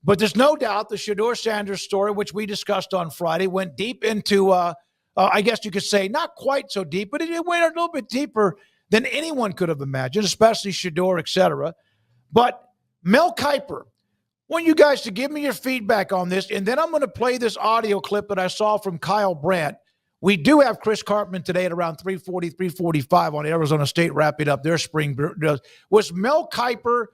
But there's no doubt the Shedeur Sanders story, which we discussed on Friday, went deep into, I guess you could say, not quite so deep, but it went a little bit deeper than anyone could have imagined, especially Shedeur, et cetera. But Mel Kiper, I want you guys to give me your feedback on this, and then I'm going to play this audio clip that I saw from Kyle Brandt. We do have Chris Cartman today at around 3:40, 3:45 on Arizona State wrapping up their spring. Was Mel Kiper,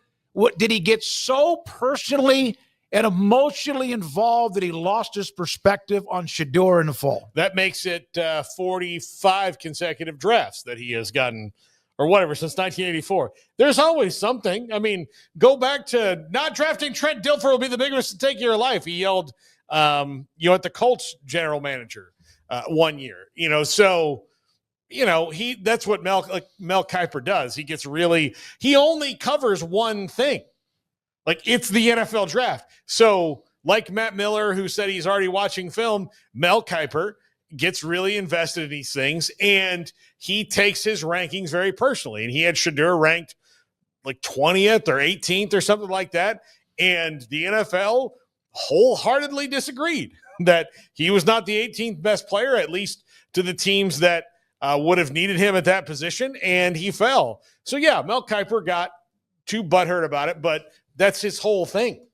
did he get so personally and emotionally involved that he lost his perspective on Shedeur in the fall? That makes it 45 consecutive drafts that he has gotten, or whatever, since 1984. There's always something. I mean, go back to not drafting Trent Dilfer will be the biggest mistake of your life. He yelled, at the Colts general manager one year. So that's what Mel Kiper does. He only covers one thing. Like, it's the NFL draft. So, like Matt Miller, who said he's already watching film, Mel Kiper gets really invested in these things, and he takes his rankings very personally. And he had Shedeur ranked like 20th or 18th or something like that. And the NFL wholeheartedly disagreed that he was not the 18th best player, at least to the teams that would have needed him at that position, and he fell. So, yeah, Mel Kiper got too butthurt about it, but that's his whole thing.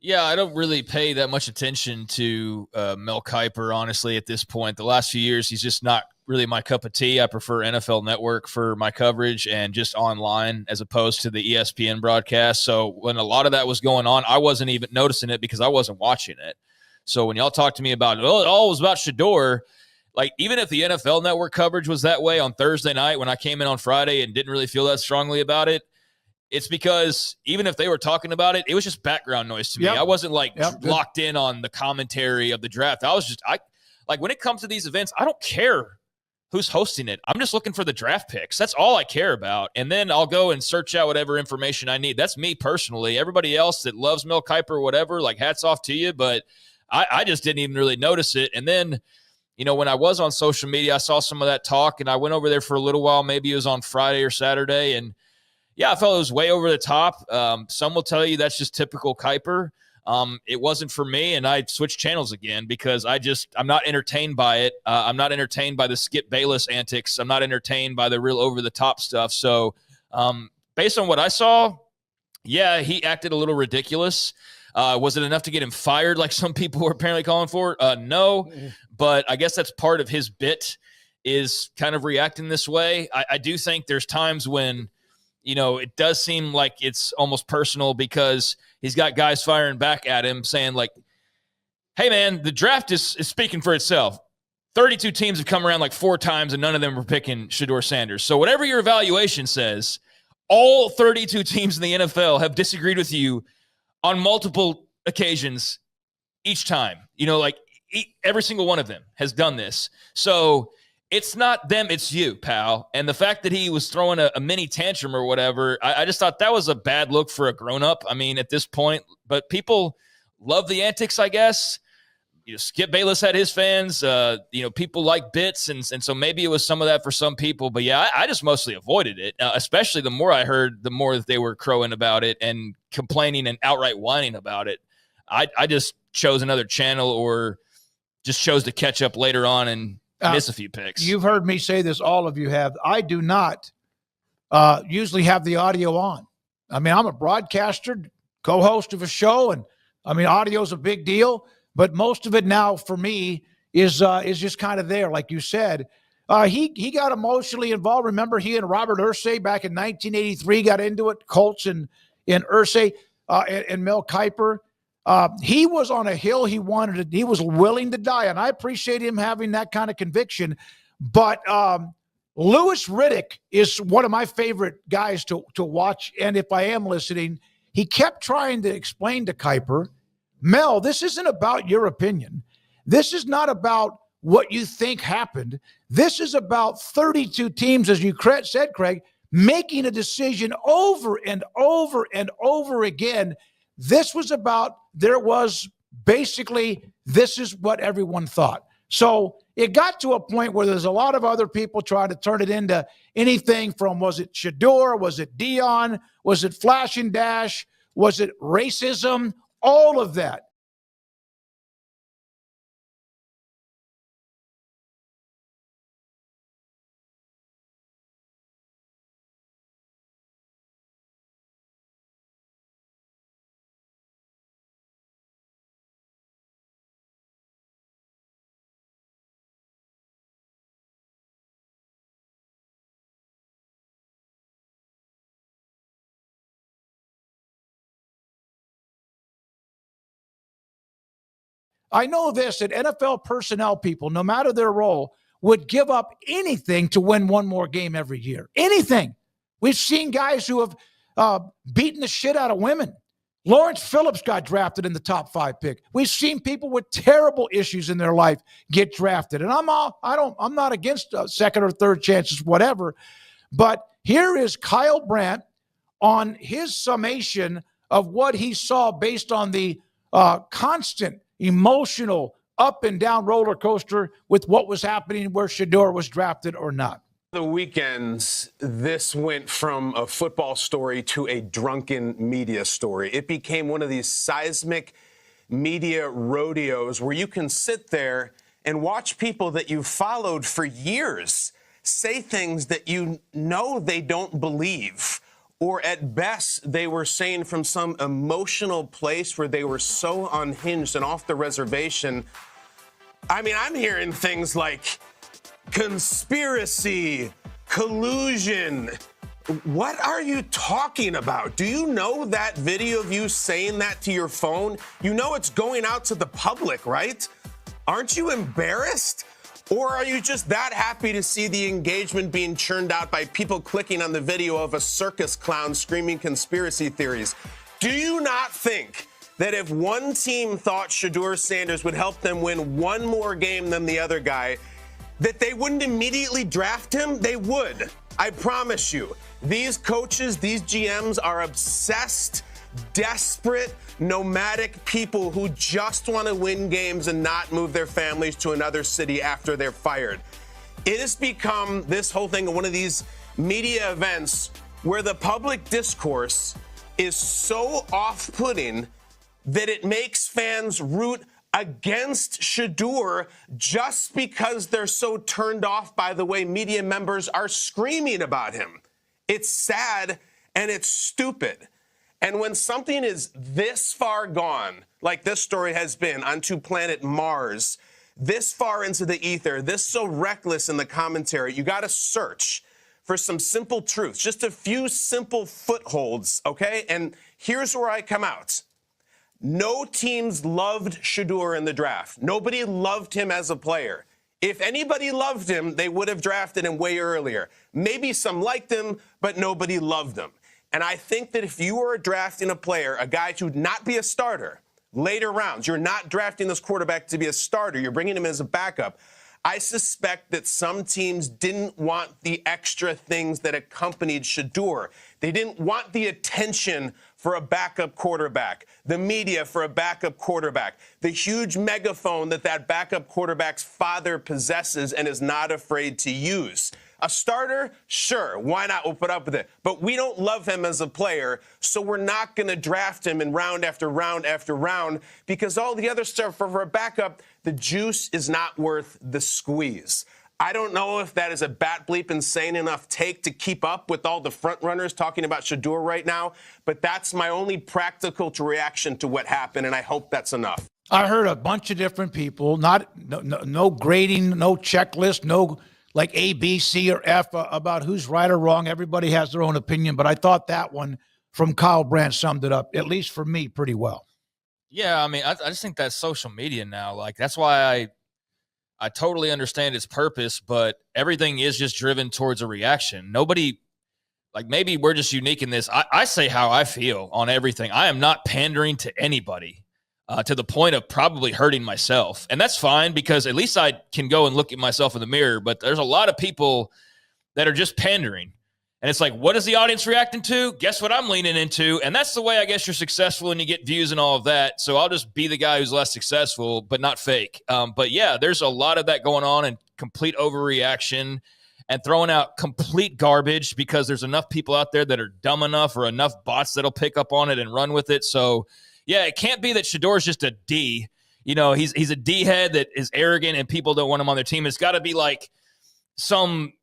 Yeah, I don't really pay that much attention to Mel Kiper, honestly, at this point. The last few years, he's just not really my cup of tea. I prefer NFL Network for my coverage and just online as opposed to the ESPN broadcast. So when a lot of that was going on, I wasn't even noticing it because I wasn't watching it. So when y'all talk to me about, it all was about Shedeur, like, even if the NFL Network coverage was that way on Thursday night when I came in on Friday and didn't really feel that strongly about it, it's because even if they were talking about it, it was just background noise to me. I wasn't locked in on the commentary of the draft. When it comes to these events, I don't care who's hosting it. I'm just looking for the draft picks. That's all I care about. And then I'll go and search out whatever information I need. That's me personally. Everybody else that loves Mel Kiper or whatever, like, hats off to you. But I just didn't even really notice it. And then, when I was on social media, I saw some of that talk, and I went over there for a little while. Maybe it was on Friday or Saturday. And yeah, I felt it was way over the top. Some will tell you that's just typical Kiper. It wasn't for me, and I switched channels again because I'm not entertained by it. I'm not entertained by the Skip Bayless antics. I'm not entertained by the real over-the-top stuff. So based on what I saw, yeah, he acted a little ridiculous. Was it enough to get him fired like some people were apparently calling for? No, but I guess that's part of his bit, is kind of reacting this way. I do think there's times when it does seem like it's almost personal because he's got guys firing back at him saying, like, hey, man, the draft is speaking for itself. 32 teams have come around like 4 times, and none of them were picking Shedeur Sanders. So whatever your evaluation says, all 32 teams in the NFL have disagreed with you on multiple occasions each time. Every single one of them has done this. So it's not them, it's you, pal. And the fact that he was throwing a mini tantrum or whatever, I just thought that was a bad look for a grown-up. I mean, at this point, but people love the antics, I guess. Skip Bayless had his fans. People like bits, and so maybe it was some of that for some people. But yeah, I just mostly avoided it, especially the more I heard, the more that they were crowing about it and complaining and outright whining about it. I just chose another channel or just chose to catch up later on and miss a few picks. You've heard me say this, all of you have. I do not usually have the audio on. I mean, I'm a broadcaster, co-host of a show, and I mean, audio is a big deal. But most of it now for me is just kind of there, like you said. He got emotionally involved. Remember, he and Robert Irsay back in 1983 got into it. Colts and Irsay and Mel Kiper. He was on a hill he wanted to. He was willing to die, and I appreciate him having that kind of conviction. But Louis Riddick is one of my favorite guys to watch. And if I am listening, he kept trying to explain to Kiper, Mel, this isn't about your opinion. This is not about what you think happened. This is about 32 teams, as you said, Craig, making a decision over and over and over again. This was about, this is what everyone thought. So it got to a point where there's a lot of other people trying to turn it into anything from, was it Shedeur? Was it Dion? Was it Flash and Dash? Was it racism? All of that. I know this, that NFL personnel people, no matter their role, would give up anything to win one more game every year. Anything. We've seen guys who have beaten the shit out of women. Lawrence Phillips got drafted in the top 5 pick. We've seen people with terrible issues in their life get drafted. And I'm not against second or third chances, whatever. But here is Kyle Brandt on his summation of what he saw based on the constant emotional up and down roller coaster with what was happening where Shedeur was drafted or not. The weekends, this went from a football story to a drunken media story. It became one of these seismic media rodeos where you can sit there and watch people that you've followed for years say things that you know they don't believe. Or at best, they were saying from some emotional place where they were so unhinged and off the reservation. I mean, I'm hearing things like conspiracy, collusion. What are you talking about? Do you know that video of you saying that to your phone? You know it's going out to the public, right? Aren't you embarrassed? Or are you just that happy to see the engagement being churned out by people clicking on the video of a circus clown screaming conspiracy theories? Do you not think that if one team thought Shedeur Sanders would help them win one more game than the other guy, that they wouldn't immediately draft him? They would. I promise you. These coaches, these GMs are obsessed, desperate, nomadic people who just want to win games and not move their families to another city after they're fired. It has become this whole thing one of these media events where the public discourse is so off-putting that it makes fans root against Shedeur just because they're so turned off by the way media members are screaming about him. It's sad and it's stupid. And when something is this far gone, like this story has been onto planet Mars, this far into the ether, this so reckless in the commentary, you got to search for some simple truths, just a few simple footholds, okay? And here's where I come out. No teams loved Shedeur in the draft. Nobody loved him as a player. If anybody loved him, they would have drafted him way earlier. Maybe some liked him, but nobody loved him. And I think that if you are drafting a player, a guy to not be a starter, later rounds, you're not drafting this quarterback to be a starter, you're bringing him as a backup, I suspect that some teams didn't want the extra things that accompanied Shedeur. They didn't want the attention for a backup quarterback, the media for a backup quarterback, the huge megaphone that backup quarterback's father possesses and is not afraid to use. A starter? Sure, why not? We'll put up with it. But we don't love him as a player, so we're not going to draft him in round after round after round because all the other stuff for a backup, the juice is not worth the squeeze. I don't know if that is a bat bleep insane enough take to keep up with all the front runners talking about Shedeur right now, but that's my only practical reaction to what happened, and I hope that's enough. I heard a bunch of different people, no grading, no checklist, no like A, B, C, or F about who's right or wrong. Everybody has their own opinion, but I thought that one from Kyle Brandt summed it up, at least for me, pretty well. Yeah, I mean, I just think that's social media now. Like, that's why I totally understand its purpose, but everything is just driven towards a reaction. Nobody, like, maybe we're just unique in this. I say how I feel on everything. I am not pandering to anybody. To the point of probably hurting myself. And that's fine because at least I can go and look at myself in the mirror. But there's a lot of people that are just pandering. And it's like, what is the audience reacting to? Guess what I'm leaning into? And that's the way I guess you're successful and you get views and all of that. So I'll just be the guy who's less successful, but not fake. But yeah, there's a lot of that going on and complete overreaction and throwing out complete garbage because there's enough people out there that are dumb enough or enough bots that'll pick up on it and run with it. So yeah, it can't be that Shedeur's just a D. You know, he's a D head that is arrogant and people don't want him on their team. It's got to be like some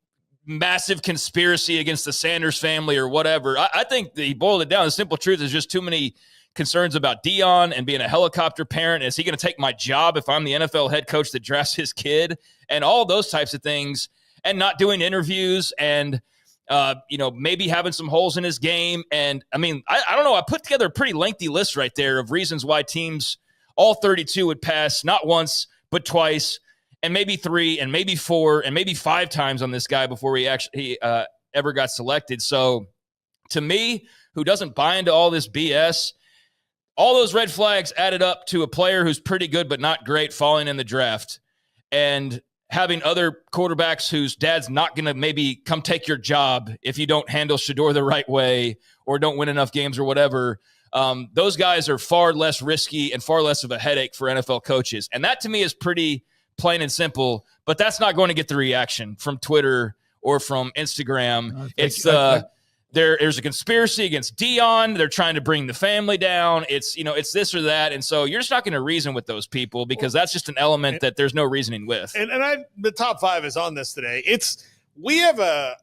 massive conspiracy against the Sanders family or whatever. I think that he boiled it down. The simple truth is just too many concerns about Dion and being a helicopter parent. Is he going to take my job if I'm the NFL head coach that drafts his kid? And all those types of things, and not doing interviews and, maybe having some holes in his game. And I mean, I don't know. I put together a pretty lengthy list right there of reasons why teams, all 32, would pass not once, but twice, and maybe 3, and maybe 4, and maybe 5 times on this guy before he ever got selected. So to me, who doesn't buy into all this BS, all those red flags added up to a player who's pretty good but not great falling in the draft, and having other quarterbacks whose dad's not going to maybe come take your job if you don't handle Shedeur the right way or don't win enough games or whatever. Those guys are far less risky and far less of a headache for NFL coaches. And that to me is pretty plain and simple, but that's not going to get the reaction from Twitter or from Instagram. There's a conspiracy against Dion. They're trying to bring the family down. It's this or that. And so you're just not going to reason with those people because that's just an element that there's no reasoning with. And the top 5 is on this today. We have a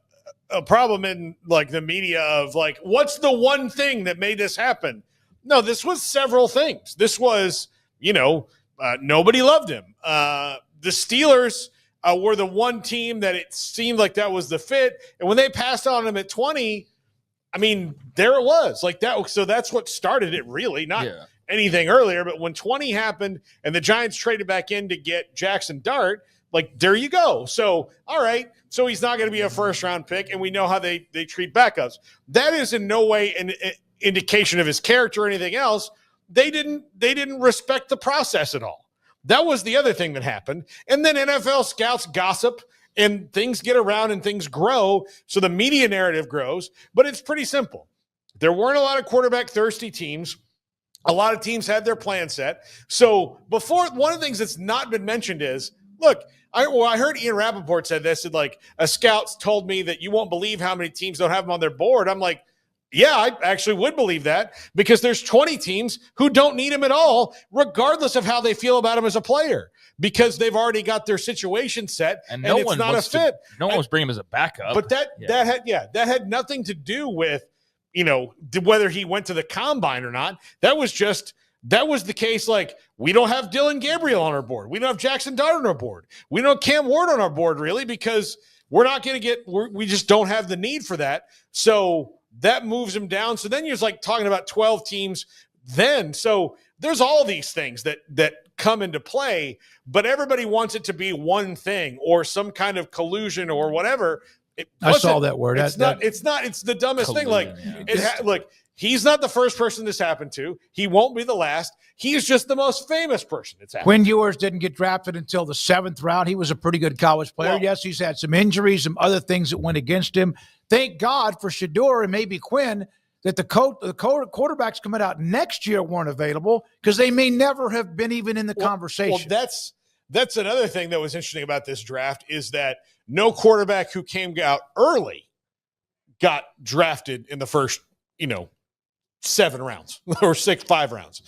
problem in like the media of like, what's the one thing that made this happen? No, this was several things. This was, nobody loved him. The Steelers were the one team that it seemed like that was the fit. And when they passed on him at 20, I mean, there it was like that. So that's what started it, really, not anything earlier. But when 20 happened and the Giants traded back in to get Jackson Dart, like, there you go. So, all right. So he's not going to be a first-round pick, and we know how they treat backups. That is in no way an indication of his character or anything else. They didn't respect the process at all. That was the other thing that happened. And then NFL scouts gossip, and things get around and things grow. So the media narrative grows, but it's pretty simple. There weren't a lot of quarterback thirsty teams. A lot of teams had their plan set. So before, one of the things that's not been mentioned is, look, I heard Ian Rappaport said this, said like a scout told me that you won't believe how many teams don't have him on their board. I'm like, yeah, I actually would believe that because there's 20 teams who don't need him at all, regardless of how they feel about him as a player, because they've already got their situation set and it's not a fit. No one was bringing him as a backup. But that had nothing to do with, whether he went to the combine or not. That was the case. Like, we don't have Dylan Gabriel on our board. We don't have Jackson Dart on our board. We don't have Cam Ward on our board, really, because we're not going to we just don't have the need for that. So that moves him down. So then you're like talking about 12 teams then. So there's all these things that come into play, but everybody wants it to be one thing or some kind of collusion or whatever. I saw that word. It's the dumbest thing. Like, look, he's not the first person this happened to. He won't be the last. He's just the most famous person it's happened. Quinn Ewers didn't get drafted until the 7th round. He was a pretty good college player. Well, yes, he's had some injuries, some other things that went against him. Thank God for Shedeur and maybe Quinn that the quarterbacks coming out next year weren't available because they may never have been even in the conversation. Well, that's another thing that was interesting about this draft is that no quarterback who came out early got drafted in the first, 7 rounds or 5 rounds,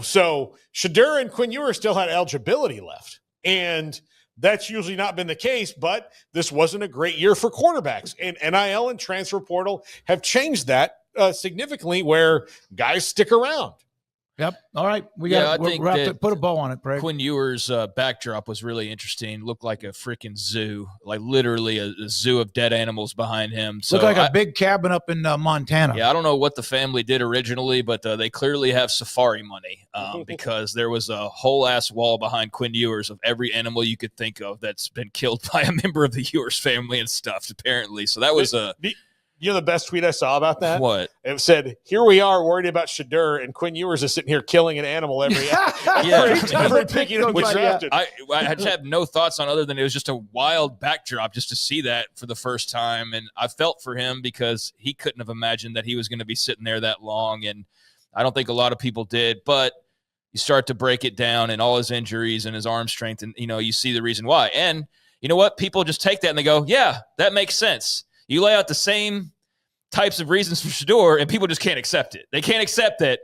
so Shedeur and Quinn Ewers still had eligibility left. And that's usually not been the case, but this wasn't a great year for quarterbacks, and NIL and transfer portal have changed that significantly where guys stick around. Yep. All right. We have to put a bow on it, Craig. Quinn Ewers' backdrop was really interesting. Looked like a freaking zoo, like literally a zoo of dead animals behind him. So looked like a big cabin up in Montana. Yeah, I don't know what the family did originally, but they clearly have safari money because there was a whole ass wall behind Quinn Ewers of every animal you could think of that's been killed by a member of the Ewers family and stuffed, apparently. So that was a... You know the best tweet I saw about that? What? It said, here we are worried about Shedeur, and Quinn Ewers is sitting here killing an animal every pick he gets drafted. I just have no thoughts on other than it was just a wild backdrop just to see that for the first time. And I felt for him because he couldn't have imagined that he was going to be sitting there that long. And I don't think a lot of people did. But you start to break it down and all his injuries and his arm strength, and, you see the reason why. And you know what? People just take that and they go, yeah, that makes sense. You lay out the same types of reasons for Shedeur, and people just can't accept it. They can't accept that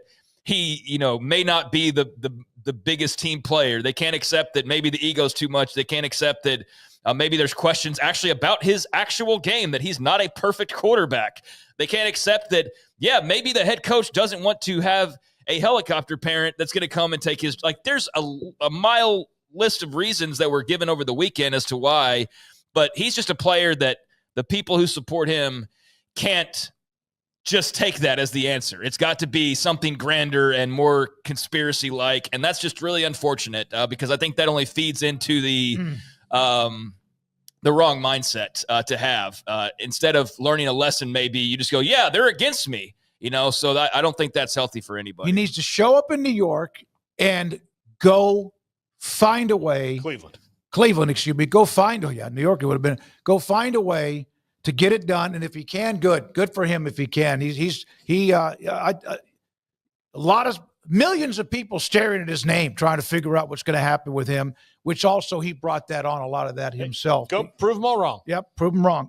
he, may not be the biggest team player. They can't accept that maybe the ego's too much. They can't accept that maybe there's questions actually about his actual game, that he's not a perfect quarterback. They can't accept that, maybe the head coach doesn't want to have a helicopter parent that's going to come and take his, there's a mile list of reasons that were given over the weekend as to why, but he's just a player that the people who support him can't just take that as the answer. It's got to be something grander and more conspiracy-like, and that's just really unfortunate because I think that only feeds into the wrong mindset to have. Instead of learning a lesson, maybe you just go, they're against me, so I don't think that's healthy for anybody. He needs to show up in New York and go find a way. Cleveland, excuse me. Go find, New York it would have been. Go find a way to get it done, and if he can, good for him. If he can, a lot of millions of people staring at his name, trying to figure out what's going to happen with him. Which also he brought that on a lot of that himself. Go prove them all wrong. Yep, prove them wrong.